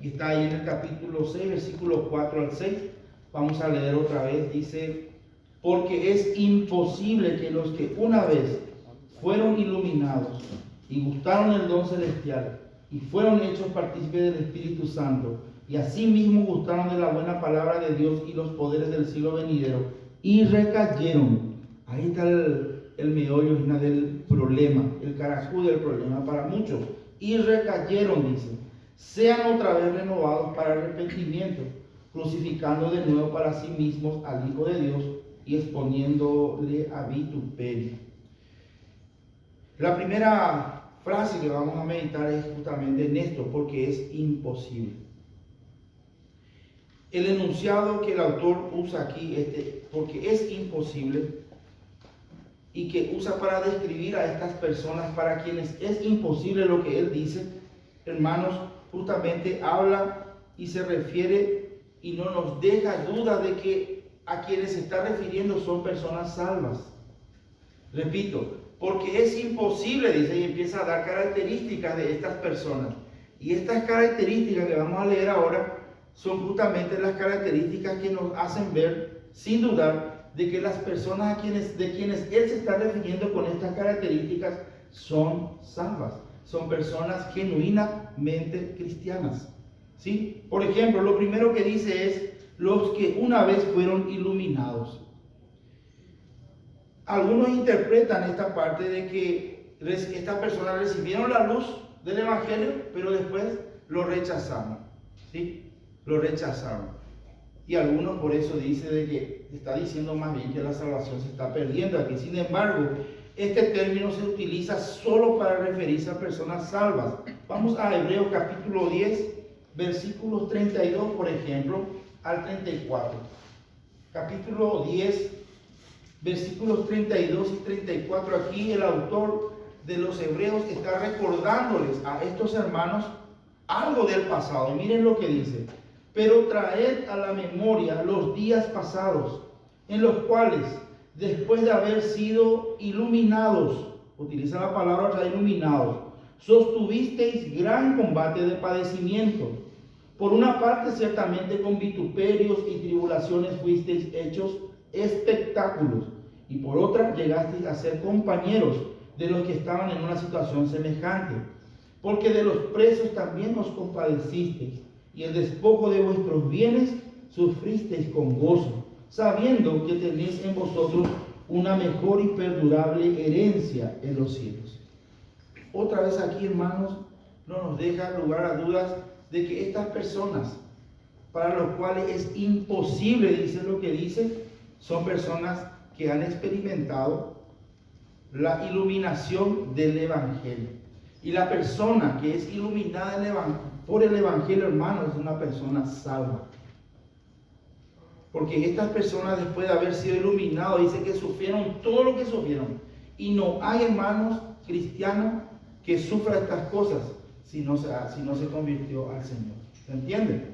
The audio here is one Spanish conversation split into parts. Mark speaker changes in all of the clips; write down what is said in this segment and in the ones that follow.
Speaker 1: y está ahí en el capítulo 6, versículos 4 al 6. Vamos a leer otra vez. Dice: porque es imposible que los que una vez fueron iluminados y gustaron el don celestial y fueron hechos partícipes del Espíritu Santo y asimismo gustaron de la buena palabra de Dios y los poderes del siglo venidero y recayeron. Ahí está el meollo del problema, el carajú del problema para muchos. Y recayeron, dice, sean otra vez renovados para arrepentimiento, crucificando de nuevo para sí mismos al Hijo de Dios y exponiéndole a vituperio. La primera frase que vamos a meditar es justamente en esto, porque es imposible. El enunciado que el autor usa aquí, porque es imposible, y que usa para describir a estas personas para quienes es imposible lo que él dice, hermanos, justamente habla y se refiere y no nos deja duda de que a quienes se está refiriendo son personas salvas. Repito, porque es imposible, dice, y empieza a dar características de estas personas. Y estas características que vamos a leer ahora son justamente las características que nos hacen ver, sin dudar, de que las personas de quienes él se está refiriendo con estas características son salvas, son personas genuinamente cristianas. ¿Sí? Por ejemplo, lo primero que dice es los que una vez fueron iluminados. Algunos interpretan esta parte de que estas personas recibieron la luz del Evangelio, pero después lo rechazaron. ¿Sí? Lo rechazaron. Y algunos por eso dice de que está diciendo más bien que la salvación se está perdiendo aquí. Sin embargo, este término se utiliza solo para referirse a personas salvas. Vamos a Hebreos capítulo 10, versículos 32, por ejemplo, al 34. Capítulo 10, versículos 32 y 34. Aquí el autor de los Hebreos está recordándoles a estos hermanos algo del pasado. Y miren lo que dice: pero traed a la memoria los días pasados, en los cuales, después de haber sido iluminados, utiliza la palabra iluminados, sostuvisteis gran combate de padecimiento. Por una parte, ciertamente con vituperios y tribulaciones fuisteis hechos espectáculos, y por otra, llegasteis a ser compañeros de los que estaban en una situación semejante, porque de los presos también os compadecisteis, y el despojo de vuestros bienes sufristeis con gozo, sabiendo que tenéis en vosotros una mejor y perdurable herencia en los cielos. Otra vez aquí, hermanos, no nos deja lugar a dudas de que estas personas, para los cuales es imposible, dice lo que dice, son personas que han experimentado la iluminación del Evangelio. Y la persona que es iluminada por el Evangelio, hermano, es una persona salva. Porque estas personas, después de haber sido iluminados, dice que sufrieron todo lo que sufrieron. Y no hay, hermanos, cristianos que sufra estas cosas si no se convirtió al Señor. ¿Se entiende?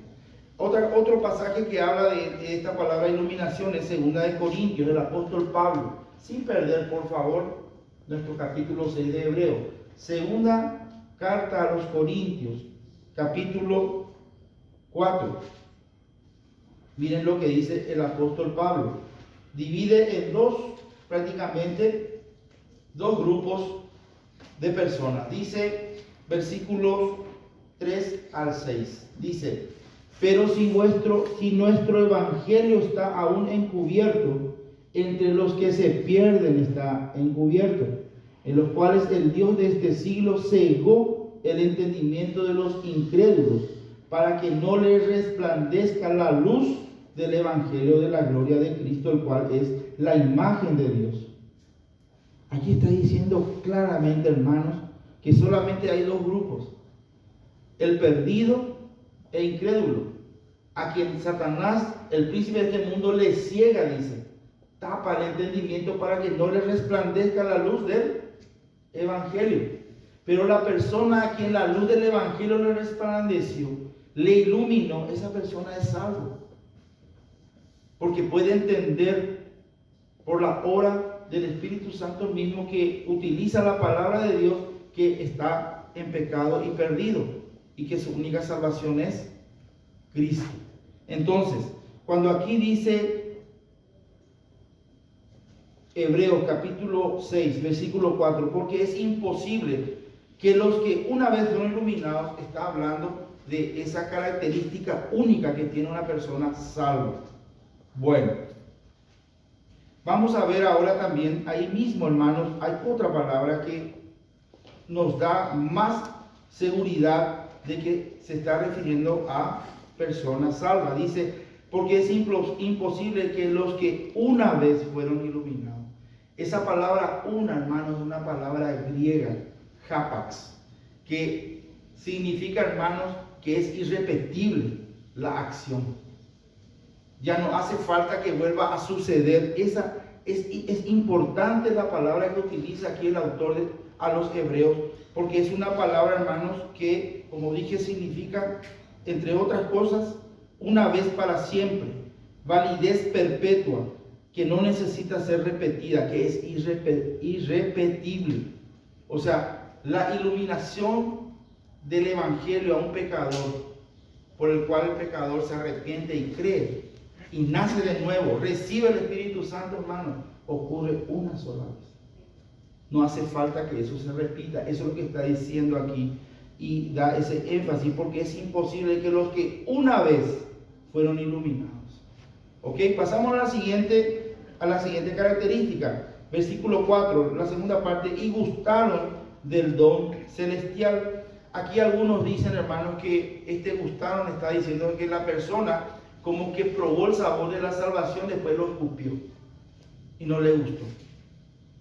Speaker 1: Otro pasaje que habla de esta palabra iluminación es 2 de Corintios, del apóstol Pablo. Sin perder, por favor, nuestro capítulo 6 de Hebreo. Segunda carta a los Corintios, capítulo 4. Miren lo que dice el apóstol Pablo. Divide en prácticamente dos grupos de personas. Dice, versículos 3 al 6. Dice: pero si nuestro evangelio está aún encubierto, entre los que se pierden está encubierto, en los cuales el Dios de este siglo cegó el entendimiento de los incrédulos, para que no les resplandezca la luz del evangelio de la gloria de Cristo, el cual es la imagen de Dios. Aquí está diciendo claramente, hermanos, que solamente hay dos grupos: el perdido e incrédulo, a quien Satanás, el príncipe de este mundo, le ciega, dice, tapa el entendimiento para que no le resplandezca la luz del Evangelio. Pero la persona a quien la luz del Evangelio le resplandeció, le iluminó, esa persona es salvo, porque puede entender por la obra del Espíritu Santo mismo, que utiliza la palabra de Dios, que está en pecado y perdido. y que su única salvación es Cristo. Entonces, cuando aquí dice Hebreos capítulo 6, versículo 4, porque es imposible que los que una vez fueron iluminados, está hablando de esa característica única que tiene una persona salva. Bueno, vamos a ver ahora también, ahí mismo, hermanos, hay otra palabra que nos da más seguridad de que se está refiriendo a personas salvas. Dice, porque es imposible que los que una vez fueron iluminados. Esa palabra una, hermanos, es una palabra griega, hapax, que significa, hermanos, que es irrepetible la acción. Ya no hace falta que vuelva a suceder. Esa es importante la palabra que utiliza aquí el autor a los hebreos, porque es una palabra, hermanos, que, como dije, significa, entre otras cosas, una vez para siempre, validez perpetua, que no necesita ser repetida, que es irrepetible. O sea, la iluminación del evangelio a un pecador, por el cual el pecador se arrepiente y cree y nace de nuevo, recibe el Espíritu Santo, hermano, ocurre una sola vez. No hace falta que eso se repita. Eso es lo que está diciendo aquí y da ese énfasis, porque es imposible que los que una vez fueron iluminados. Ok, pasamos a la siguiente característica. Versículo 4, la segunda parte, y gustaron del don celestial. Aquí algunos dicen, hermanos, que este gustaron está diciendo que la persona como que probó el sabor de la salvación, después lo escupió y no le gustó.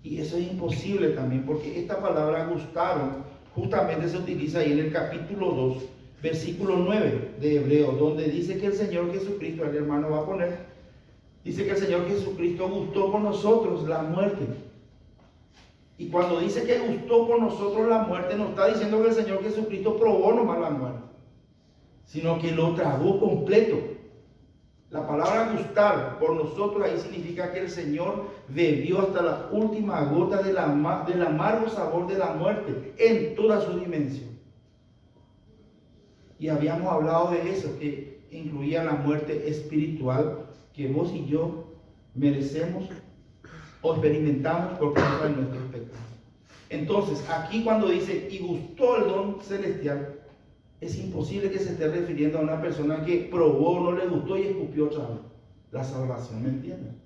Speaker 1: Y eso es imposible también, porque esta palabra gustaron justamente se utiliza ahí en el capítulo 2, versículo 9 de Hebreos, donde dice que el Señor Jesucristo, el hermano va a poner, dice que el Señor Jesucristo gustó por nosotros la muerte. Y cuando dice que gustó por nosotros la muerte, no está diciendo que el Señor Jesucristo probó nomás la muerte, sino que lo tragó completo. La palabra gustar por nosotros ahí significa que el Señor bebió hasta la última gota del amargo sabor de la muerte en toda su dimensión. Y habíamos hablado de eso, que incluía la muerte espiritual que vos y yo merecemos o experimentamos por causa de nuestros pecados. Entonces, aquí cuando dice, y gustó el don celestial, es imposible que se esté refiriendo a una persona que probó, no le gustó y escupió otra vez la salvación, ¿me entienden?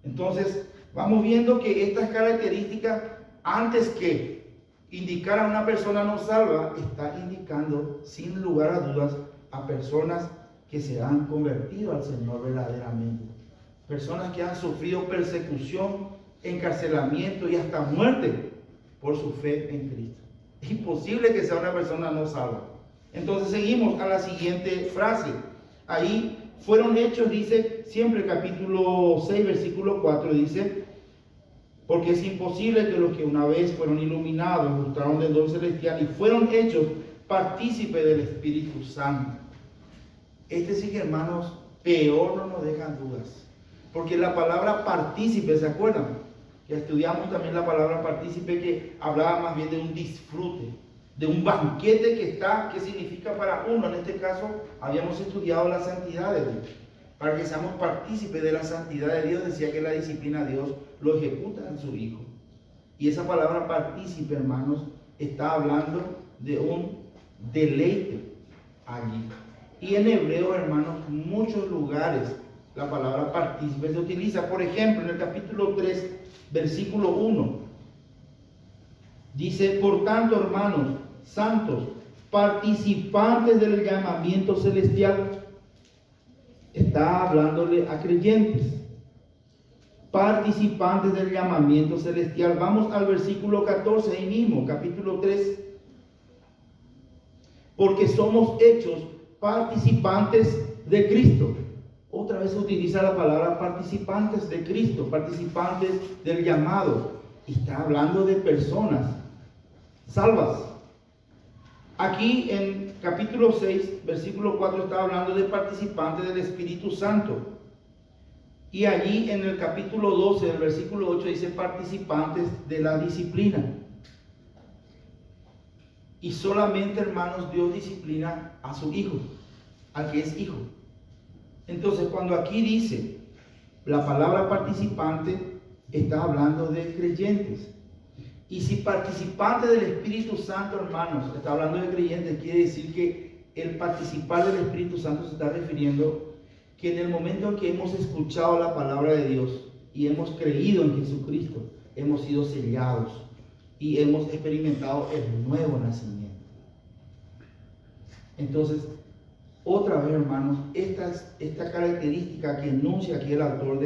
Speaker 1: Entonces, vamos viendo que estas características, antes que indicar a una persona no salva, está indicando, sin lugar a dudas, a personas que se han convertido al Señor verdaderamente. Personas que han sufrido persecución, encarcelamiento y hasta muerte por su fe en Cristo. Es imposible que sea una persona no salva. Entonces seguimos a la siguiente frase. Ahí fueron hechos, dice siempre capítulo 6, versículo 4, dice, porque es imposible que los que una vez fueron iluminados, gustaron del don celestial y fueron hechos partícipes del Espíritu Santo. Este sí que, hermanos, peor no nos dejan dudas. Porque la palabra partícipe, ¿se acuerdan? Que estudiamos también la palabra partícipe, que hablaba más bien de un disfrute, de un banquete que significa para uno. En este caso, habíamos estudiado la santidad de Dios. Para que seamos partícipes de la santidad de Dios, decía que la disciplina de Dios lo ejecuta en su Hijo. Y esa palabra partícipe, hermanos, está hablando de un deleite allí. Y en hebreo, hermanos, muchos lugares la palabra partícipe se utiliza. Por ejemplo, en el capítulo 3, versículo 1, dice, por tanto, hermanos santos, participantes del llamamiento celestial. Está hablándole a creyentes, participantes del llamamiento celestial. Vamos al versículo 14, ahí mismo, capítulo 3. Porque somos hechos participantes de Cristo. Otra vez se utiliza la palabra participantes de Cristo, participantes del llamado. Y está hablando de personas salvas. Aquí en capítulo 6, versículo 4 está hablando de participantes del Espíritu Santo. Y allí en el capítulo 12, el versículo 8 dice participantes de la disciplina. Y solamente, hermanos, Dios disciplina a su hijo, al que es hijo. Entonces, cuando aquí dice la palabra participante, está hablando de creyentes. Y si participante del Espíritu Santo, hermanos, está hablando de creyentes, quiere decir que el participar del Espíritu Santo se está refiriendo que en el momento en que hemos escuchado la palabra de Dios y hemos creído en Jesucristo, hemos sido sellados y hemos experimentado el nuevo nacimiento. Entonces, otra vez, hermanos, esta característica que enuncia aquí el autor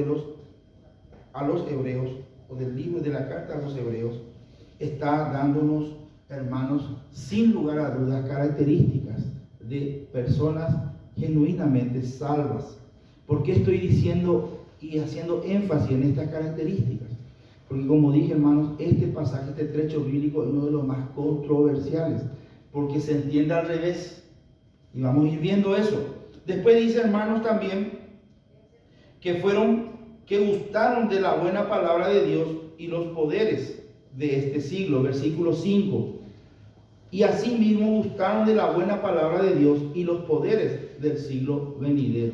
Speaker 1: a los hebreos, o del libro de la carta a los hebreos, está dándonos, hermanos, sin lugar a dudas, características de personas genuinamente salvas. ¿Por qué estoy diciendo y haciendo énfasis en estas características? Porque, como dije, hermanos, este pasaje, este trecho bíblico es uno de los más controversiales, porque se entiende al revés. Y vamos a ir viendo eso. Después dice, hermanos, también que gustaron de la buena palabra de Dios y los poderes de este siglo, versículo 5. Y asimismo gustaron de la buena palabra de Dios y los poderes del siglo venidero.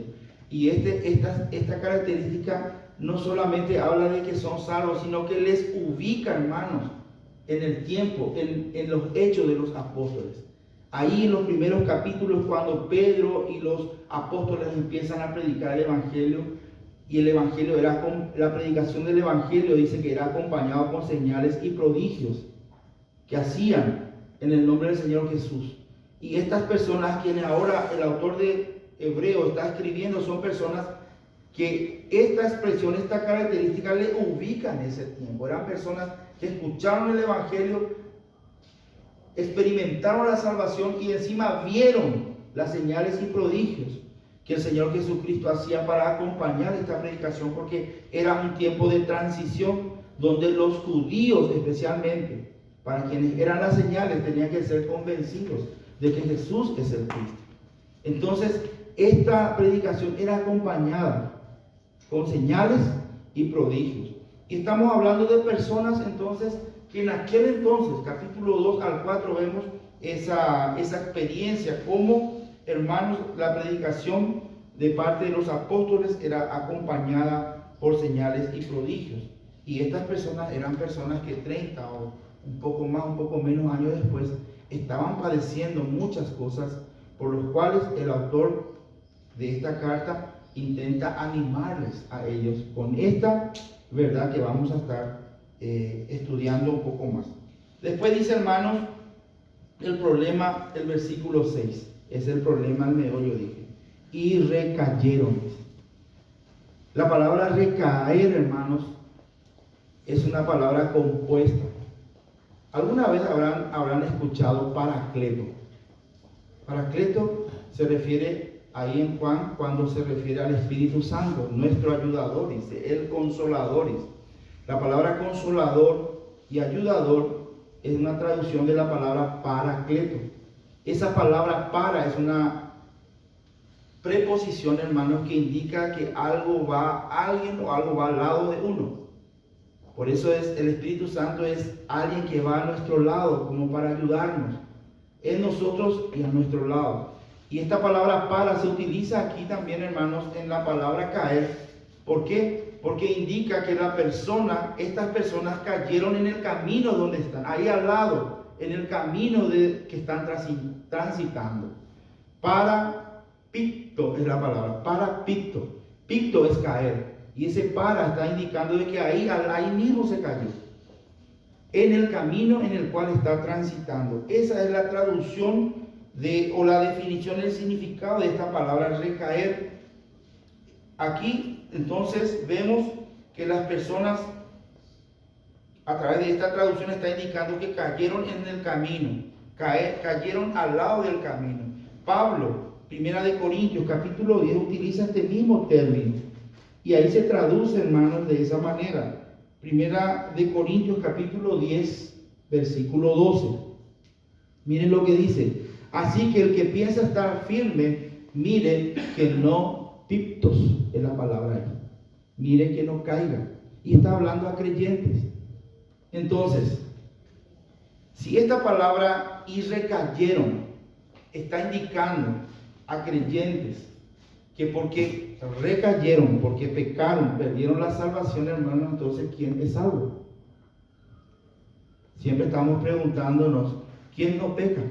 Speaker 1: Y esta característica no solamente habla de que son salvos, sino que les ubica, hermanos, en el tiempo, en los hechos de los apóstoles. Ahí en los primeros capítulos, cuando Pedro y los apóstoles empiezan a predicar el Evangelio, y el Evangelio la predicación del Evangelio dice que era acompañado con señales y prodigios que hacían en el nombre del Señor Jesús. Y estas personas, quienes ahora el autor de Hebreo está escribiendo, son personas que esta expresión, esta característica le ubican en ese tiempo. Eran personas que escucharon el Evangelio, experimentaron la salvación y encima vieron las señales y prodigios que el Señor Jesucristo hacía para acompañar esta predicación, porque era un tiempo de transición donde los judíos, especialmente, para quienes eran las señales, tenían que ser convencidos de que Jesús es el Cristo. Entonces, esta predicación era acompañada con señales y prodigios. Y estamos hablando de personas, entonces, que en aquel entonces, capítulo 2 al 4, vemos esa experiencia, como, hermanos, la predicación de parte de los apóstoles era acompañada por señales y prodigios. Y estas personas eran personas que 30 o un poco más, un poco menos años después, estaban padeciendo muchas cosas, por los cuales el autor de esta carta intenta animarles a ellos con esta verdad que vamos a estar estudiando un poco más. Después dice, hermanos, el problema, el versículo 6, es el problema al meollo, dije, y recayeron. La palabra recaer, hermanos, es una palabra compuesta. ¿Alguna vez habrán escuchado Paracleto? Paracleto se refiere ahí en Juan cuando se refiere al Espíritu Santo, nuestro ayudador, dice, el consolador. La palabra consolador y ayudador es una traducción de la palabra Paracleto. Esa palabra para es una preposición, hermanos, que indica que algo va a alguien o algo va al lado de uno. Por eso el Espíritu Santo es alguien que va a nuestro lado como para ayudarnos, en nosotros y a nuestro lado. Y esta palabra para se utiliza aquí también, hermanos, en la palabra caer. ¿Por qué? Porque indica que estas personas cayeron en el camino donde están, ahí al lado, en el camino que están transitando. Para picto es la palabra, para picto. Picto es caer. Y ese para está indicando de que ahí mismo se cayó. En el camino en el cual está transitando. Esa es la traducción o la definición del significado de esta palabra recaer. Aquí entonces vemos que las personas, a través de esta traducción, está indicando que cayeron en el camino, cayeron al lado del camino. Pablo, Primera de Corintios, capítulo 10, utiliza este mismo término. Y ahí se traduce, hermanos, de esa manera. Primera de Corintios, capítulo 10, versículo 12. Miren lo que dice. Así que el que piensa estar firme, mire que no, piptos es la palabra ahí. Mire que no caiga. Y está hablando a creyentes. Entonces, si esta palabra y recayeron, está indicando a creyentes que porque recayeron, porque pecaron, perdieron la salvación, hermano, entonces ¿quién es salvo? Siempre estamos preguntándonos, ¿quién no peca?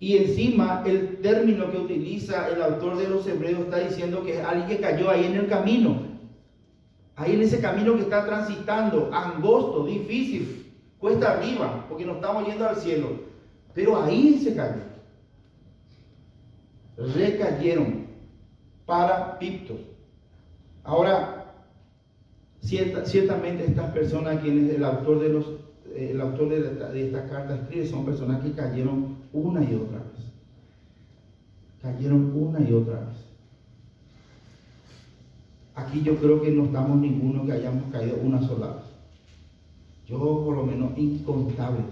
Speaker 1: Y encima el término que utiliza el autor de los Hebreos está diciendo que es alguien que cayó ahí en el camino. Ahí en ese camino que está transitando, angosto, difícil, cuesta arriba, porque nos estamos yendo al cielo. Pero ahí se cayó. Recayeron para pictos. Ahora, ciertamente estas personas, quienes el autor de esta carta escribe, son personas que cayeron una y otra vez. Cayeron una y otra vez. Aquí yo creo que no estamos ninguno que hayamos caído una sola vez. Yo por lo menos incontables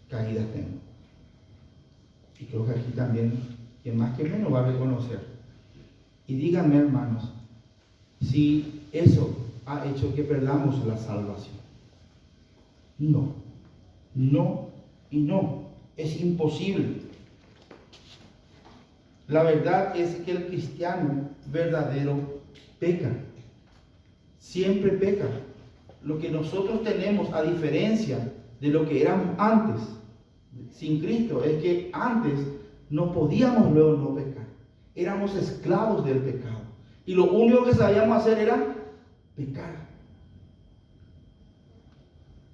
Speaker 1: caídas tengo. Y creo que aquí también, quien más que menos va a reconocer. Y díganme, hermanos, si eso ha hecho que perdamos la salvación. No, no y no. Es imposible. La verdad es que el cristiano verdadero peca. Siempre peca. Lo que nosotros tenemos, a diferencia de lo que éramos antes, sin Cristo, es que antes no podíamos luego no pecar. Éramos esclavos del pecado. Y lo único que sabíamos hacer era pecar.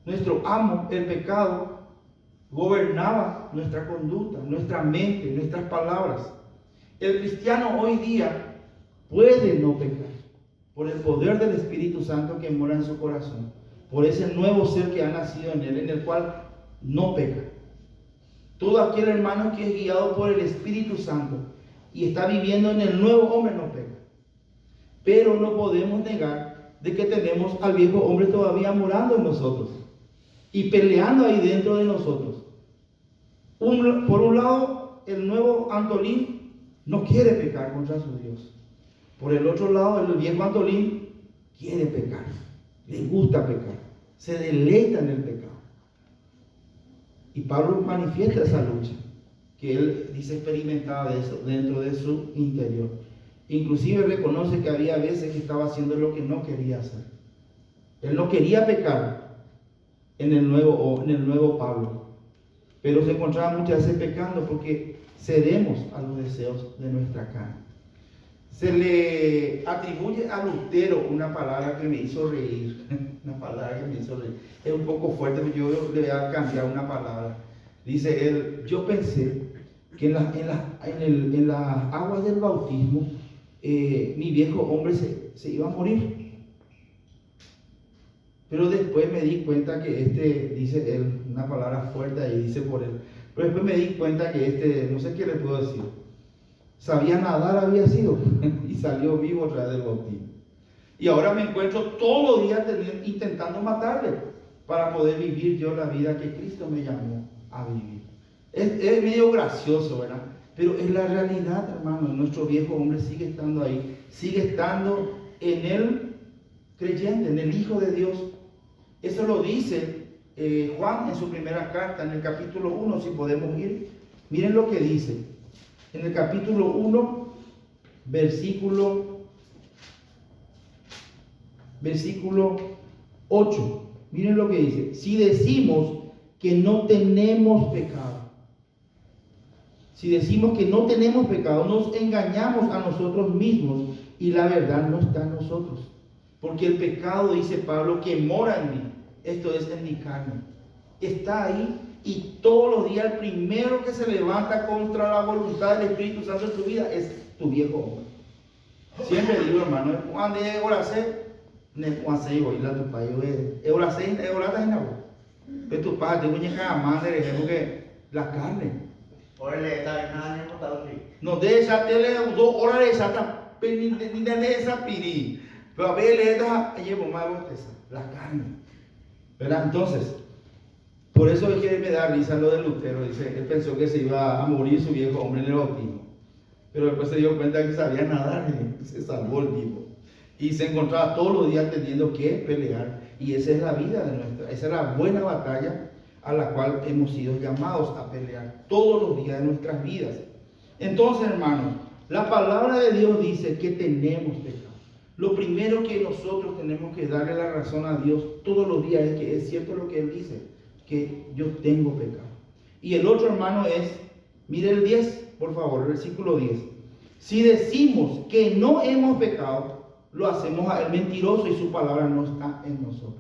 Speaker 1: Nuestro amo, el pecado, gobernaba nuestra conducta, nuestra mente, nuestras palabras. El cristiano hoy día puede no pecar por el poder del Espíritu Santo que mora en su corazón, por ese nuevo ser que ha nacido en él, en el cual no peca. Todo aquel hermano que es guiado por el Espíritu Santo y está viviendo en el nuevo hombre no peca. Pero no podemos negar de que tenemos al viejo hombre todavía morando en nosotros y peleando ahí dentro de nosotros. Por un lado, el nuevo Antolín no quiere pecar contra su Dios. Por el otro lado, el viejo Antolín quiere pecar, le gusta pecar, se deleita en el pecado. Y Pablo manifiesta esa lucha que él dice experimentaba de eso dentro de su interior. Inclusive reconoce que había veces que estaba haciendo lo que no quería hacer. Él no quería pecar en el nuevo Pablo, pero se encontraba muchas veces pecando porque cedemos a los deseos de nuestra carne. Se le atribuye a Lutero una palabra que me hizo reír. Una palabra que me hizo reír. Es un poco fuerte, pero yo le voy a cambiar una palabra. Dice él, yo pensé que en las aguas del bautismo mi viejo hombre se iba a morir. Pero después me di cuenta que dice él, una palabra fuerte ahí, dice por él. Pero después me di cuenta que no sé qué le puedo decir. Sabía nadar, había sido, y salió vivo otra vez del bautismo. Y ahora me encuentro todos los días intentando matarle para poder vivir yo la vida que Cristo me llamó a vivir. Es medio gracioso, ¿verdad? Pero es la realidad, hermano. Nuestro viejo hombre sigue estando ahí, sigue estando en el creyente, en el Hijo de Dios. Eso lo dice Juan en su primera carta, en el capítulo 1, si podemos ir. Miren lo que dice. En el capítulo 1, versículo 8. Miren lo que dice. Si decimos que no tenemos pecado, nos engañamos a nosotros mismos y la verdad no está en nosotros. Porque el pecado, dice Pablo, que mora en mí, esto es en mi carne, está ahí. Y todos los días el primero que se levanta contra la voluntad del Espíritu Santo en tu vida es tu viejo hombre. Siempre digo, hermano, cuando orase, y voy a tu país, orase, orata en agua. Pero tu padre, te voy a dejar a madre, porque la carne. No de esa tele, 2 horas de esa, ni de esa piri. Pero a ver, le da, llevo más la carne. ¿Verdad? Entonces, por eso es que me da risa lo de Lutero. Dice, él pensó que se iba a morir su viejo hombre en el bautismo. Pero después se dio cuenta que sabía nadar y se salvó el tipo. Y se encontraba todos los días teniendo que pelear. Y esa es la vida nuestra. Esa es la buena batalla a la cual hemos sido llamados a pelear todos los días de nuestras vidas. Entonces, hermanos, la palabra de Dios dice que tenemos pecado. Lo primero que nosotros tenemos que darle la razón a Dios todos los días es que es cierto lo que Él dice, que yo tengo pecado. Y el otro, hermano, es, mire el 10, por favor, el versículo 10. Si decimos que no hemos pecado, lo hacemos a Él mentiroso y su palabra no está en nosotros.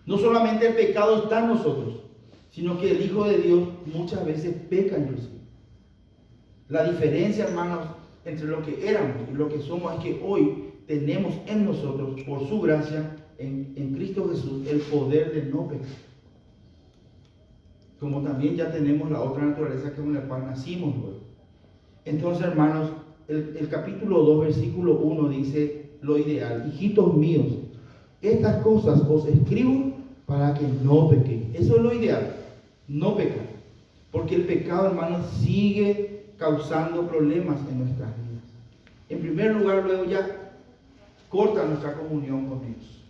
Speaker 1: No solamente el pecado está en nosotros, sino que el Hijo de Dios muchas veces peca inclusive. La diferencia, hermanos, entre lo que éramos y lo que somos es que hoy tenemos en nosotros, por su gracia, en Cristo Jesús, el poder de no pecar. Como también ya tenemos la otra naturaleza con la cual nacimos luego. Entonces, hermanos, el capítulo 2, versículo 1 dice lo ideal: hijitos míos, estas cosas os escribo para que no pequéis. Eso es lo ideal, no pecar. Porque el pecado, hermanos, sigue causando problemas en nuestras vidas. En primer lugar, luego ya corta nuestra comunión con Dios.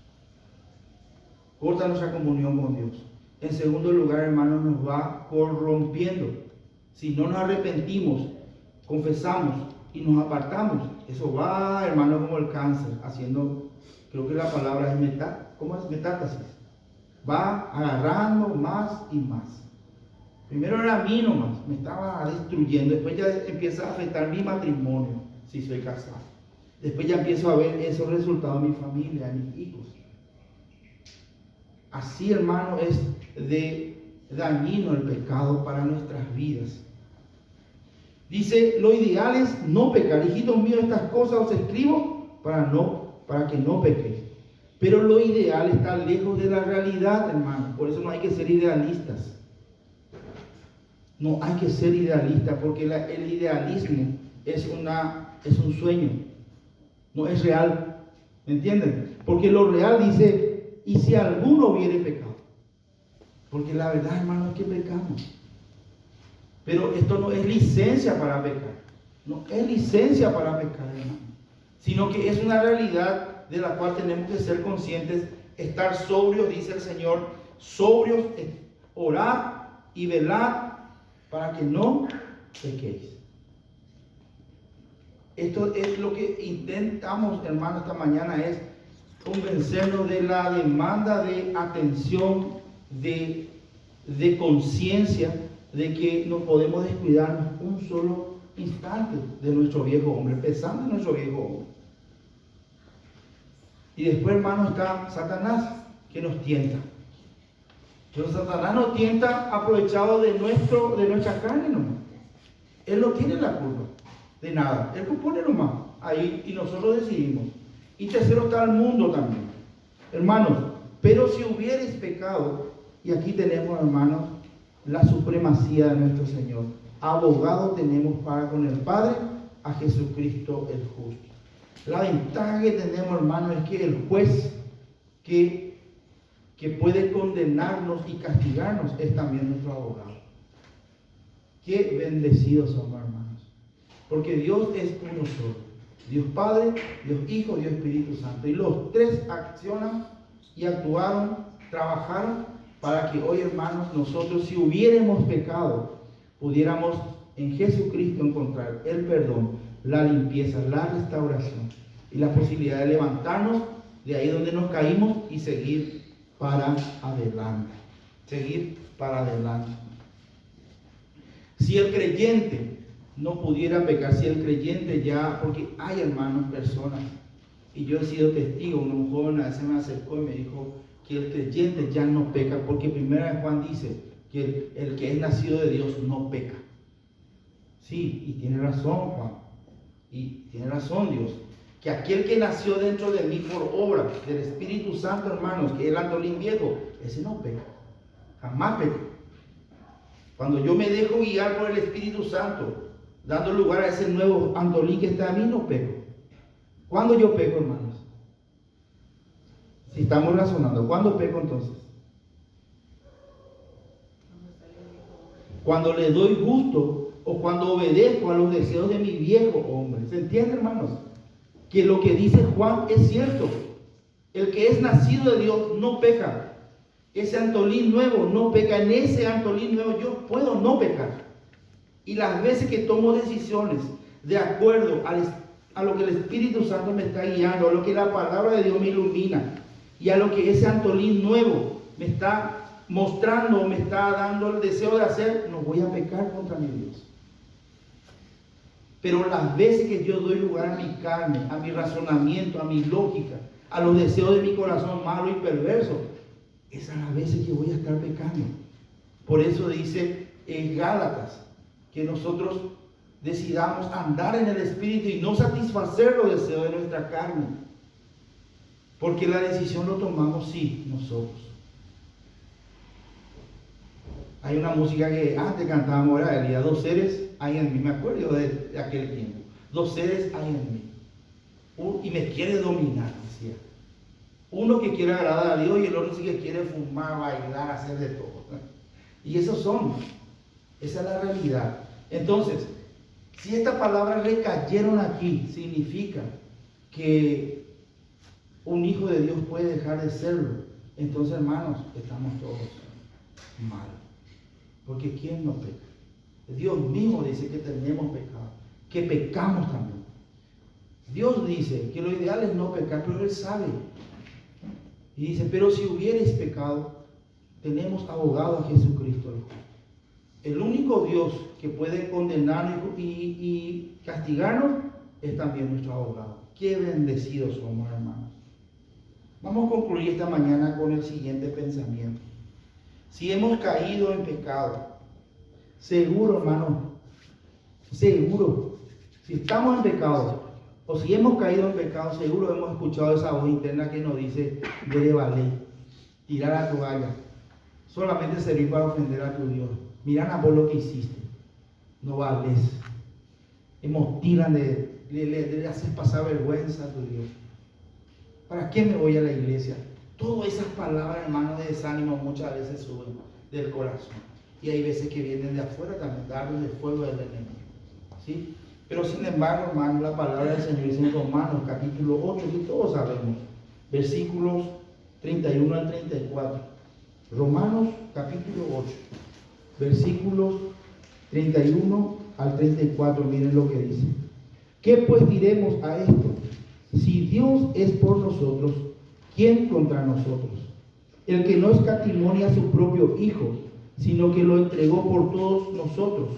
Speaker 1: Corta nuestra comunión con Dios. En segundo lugar, hermanos, nos va corrompiendo. Si no nos arrepentimos, confesamos y nos apartamos, eso va, hermano, como el cáncer, haciendo, creo que la palabra es metástasis. Va agarrando más y más. Primero era a mí nomás, me estaba destruyendo. Después ya empieza a afectar mi matrimonio, si soy casado. Después ya empiezo a ver esos resultados en mi familia, en mis hijos. Así, hermano, es de dañino el pecado para nuestras vidas. Dice, lo ideal es no pecar. Hijitos míos, estas cosas os escribo para que no pequéis. Pero lo ideal está lejos de la realidad, hermano. Por eso no hay que ser idealistas. No hay que ser idealistas, porque el idealismo es un sueño. No es real. ¿Me entienden? Porque lo real dice, y si alguno hubiere pecado. Porque la verdad, hermano, es que pecamos. Pero esto no es licencia para pecar. No es licencia para pecar, hermano. Sino que es una realidad de la cual tenemos que ser conscientes. Estar sobrios, dice el Señor. Sobrios, orad y velad para que no pequéis. Esto es lo que intentamos, hermano, esta mañana, es convencernos de la demanda de atención, de conciencia, de que no podemos descuidarnos un solo instante de nuestro viejo hombre, pensando en nuestro viejo hombre. Y después, hermano, está Satanás, que nos tienta. Pero Satanás nos tienta aprovechado de nuestra carne nomás. Él no tiene la culpa de nada. Él compone nomás ahí y nosotros decidimos. Y tercero está el mundo también. Hermanos, pero si hubierais pecado, y aquí tenemos, hermanos, la supremacía de nuestro Señor. Abogado tenemos para con el Padre, a Jesucristo el justo. La ventaja que tenemos, hermanos, es que el juez que puede condenarnos y castigarnos es también nuestro abogado. Qué bendecidos somos, hermanos. Porque Dios es uno solo. Dios Padre, Dios Hijo, Dios Espíritu Santo. Y los tres accionan y actuaron, trabajaron para que hoy, hermanos, nosotros, si hubiéramos pecado, pudiéramos en Jesucristo encontrar el perdón, la limpieza, la restauración y la posibilidad de levantarnos de ahí donde nos caímos y seguir para adelante. Seguir para adelante. Si el creyente no pudiera pecar, si el creyente ya, porque hay, hermanos, personas, y yo he sido testigo, un joven a veces me acercó y me dijo que el creyente ya no peca, porque primera Juan dice que el que es nacido de Dios no peca. Sí, y tiene razón Juan, y tiene razón Dios, que aquel que nació dentro de mí por obra del Espíritu Santo, hermanos, que es el Antolín viejo, ese no peca, jamás peca. Cuando yo me dejo guiar por el Espíritu Santo, dando lugar a ese nuevo Antolín que está en mí, no peco. ¿Cuándo yo peco, hermanos? Si estamos razonando, ¿cuándo peco entonces? Cuando le doy gusto o cuando obedezco a los deseos de mi viejo hombre. ¿Se entiende, hermanos? Que lo que dice Juan es cierto. El que es nacido de Dios no peca. ese Antolín nuevo no peca. En ese Antolín nuevo yo puedo no pecar. Y las veces que tomo decisiones de acuerdo a lo que el Espíritu Santo me está guiando, a lo que la palabra de Dios me ilumina y a lo que ese Antolín nuevo me está mostrando, me está dando el deseo de hacer, no voy a pecar contra mi Dios. Pero las veces que yo doy lugar a mi carne, a mi razonamiento, a mi lógica, a los deseos de mi corazón malo y perverso, esas son las veces que voy a estar pecando. Por eso dice en Gálatas que nosotros decidamos andar en el Espíritu y no satisfacer los deseos de nuestra carne. Porque la decisión lo tomamos sí, nosotros. Hay una música que antes cantábamos, era el día, 2 seres hay en mí, me acuerdo de aquel tiempo. 2 seres hay en mí. Y me quiere dominar, decía. Uno que quiere agradar a Dios y el otro sí que quiere fumar, bailar, hacer de todo. Y esos son. Esa es la realidad. Entonces, si estas palabras recayeron aquí, significa que un hijo de Dios puede dejar de serlo. Entonces, hermanos, estamos todos mal. Porque ¿quién no peca? Dios mismo dice que tenemos pecado, que pecamos también. Dios dice que lo ideal es no pecar, pero Él sabe. Y dice, pero si hubierais pecado, tenemos abogado a Jesucristo. El único Dios que puede condenarnos y castigarnos es también nuestro abogado. Qué bendecidos somos, hermanos. Vamos a concluir esta mañana con el siguiente pensamiento. Si hemos caído en pecado, seguro, hermano, seguro, si estamos en pecado, o si hemos caído en pecado, seguro hemos escuchado esa voz interna que nos dice, debe valer, tirar la toalla, solamente servir para ofender a tu Dios. Mira por lo que hiciste, no vales. Tiran le haces pasar vergüenza a tu Dios. ¿Para qué me voy a la iglesia? Todas esas palabras, hermano, de desánimo muchas veces suben del corazón. Y hay veces que vienen de afuera también, dardos de fuego del enemigo. ¿Sí? Pero sin embargo, hermano, la palabra del Señor dice en Romanos capítulo 8, que todos sabemos, versículos 31 al 34. Romanos capítulo 8, versículos 31 al 34, miren lo que dice. ¿Qué pues diremos a esto? Si Dios es por nosotros, ¿quién contra nosotros? El que no escatimó ni a su propio Hijo, sino que lo entregó por todos nosotros,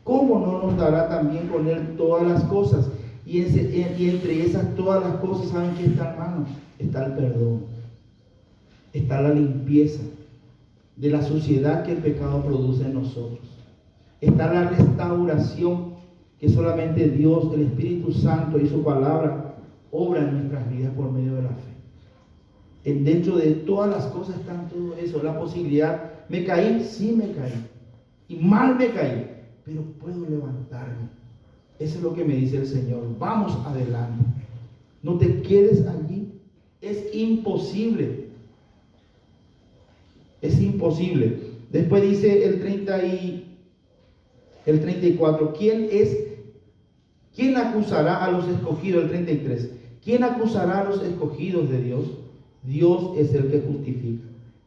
Speaker 1: ¿cómo no nos dará también con Él todas las cosas? Y entre esas todas las cosas, ¿saben qué está, hermanos? Está el perdón, está la limpieza de la suciedad que el pecado produce en nosotros, está la restauración que solamente Dios, el Espíritu Santo y su palabra obra en nuestras vidas por medio de la fe. Dentro de todas las cosas están todo eso, la posibilidad. ¿Me caí? Sí me caí. Y mal me caí, pero puedo levantarme. Eso es lo que me dice el Señor. Vamos adelante. No te quedes allí. Es imposible. Es imposible. Después dice el 34. ¿Quién acusará a los escogidos? El 33. ¿Quién acusará a los escogidos de Dios? Dios es el que justifica.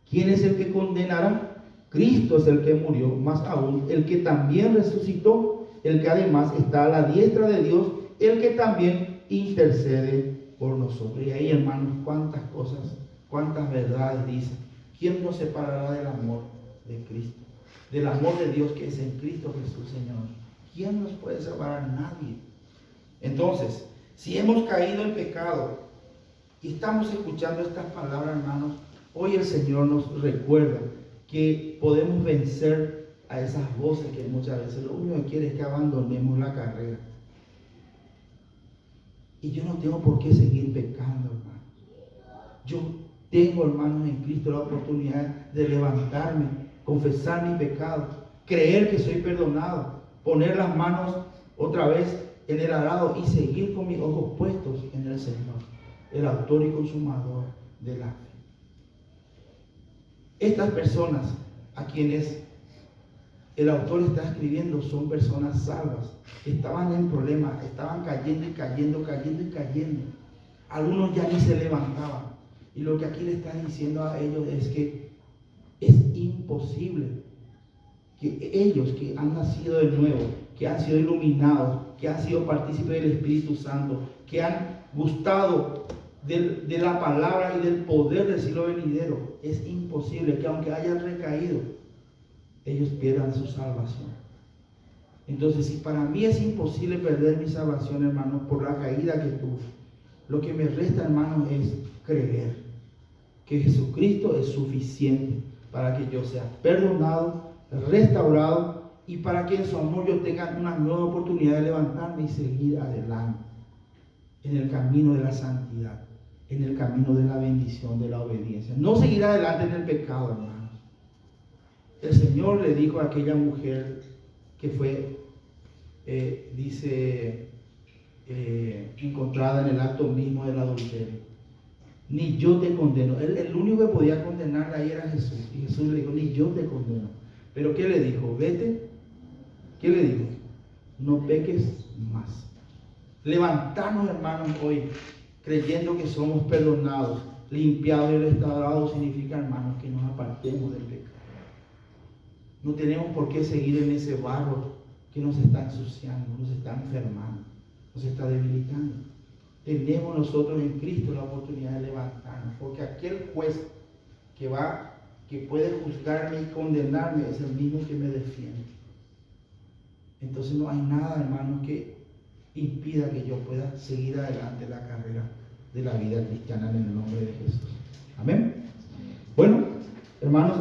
Speaker 1: ¿Quién es el que condenará? Cristo es el que murió, más aún, el que también resucitó, el que además está a la diestra de Dios, el que también intercede por nosotros. Y ahí, hermanos, cuántas cosas, cuántas verdades dice. ¿Quién nos separará del amor de Cristo? Del amor de Dios que es en Cristo Jesús, Señor. ¿Quién nos puede separar? Nadie. Entonces, si hemos caído en pecado y estamos escuchando estas palabras, hermanos, hoy el Señor nos recuerda que podemos vencer a esas voces que muchas veces lo único que quiere es que abandonemos la carrera. Y yo no tengo por qué seguir pecando, hermanos. Yo tengo, hermanos, en Cristo la oportunidad de levantarme, confesar mi pecado, creer que soy perdonado, poner las manos otra vez en el arado y seguir con mis ojos puestos en el Señor, el autor y consumador de la fe. Estas personas a quienes el autor está escribiendo son personas salvas, que estaban en problemas, estaban cayendo y cayendo. Algunos ya ni se levantaban. Y lo que aquí le está diciendo a ellos es que imposible que ellos que han nacido de nuevo, que han sido iluminados, que han sido partícipes del Espíritu Santo, que han gustado de la palabra y del poder del siglo venidero, es imposible que aunque hayan recaído, ellos pierdan su salvación. Entonces, si para mí es imposible perder mi salvación, hermanos, por la caída que tuve, lo que me resta, hermanos, es creer que Jesucristo es suficiente para que yo sea perdonado, restaurado, y para que en su amor yo tenga una nueva oportunidad de levantarme y seguir adelante en el camino de la santidad, en el camino de la bendición, de la obediencia. No seguir adelante en el pecado, hermanos. El Señor le dijo a aquella mujer que fue, encontrada en el acto mismo del adulterio: ni yo te condeno. El único que podía condenarla ahí era Jesús. Y Jesús le dijo: ni yo te condeno. Pero ¿qué le dijo? Vete. ¿Qué le dijo? No peques más. Levantarnos, hermanos, hoy creyendo que somos perdonados, limpiados y restaurados, significa, hermanos, que nos apartemos del pecado. No tenemos por qué seguir en ese barro que nos está ensuciando, nos está enfermando, nos está debilitando. Tenemos nosotros en Cristo la oportunidad de levantarnos, porque aquel juez que puede juzgarme y condenarme es el mismo que me defiende. Entonces no hay nada, hermanos, que impida que yo pueda seguir adelante la carrera de la vida cristiana en el nombre de Jesús. Amén. Bueno, hermanos,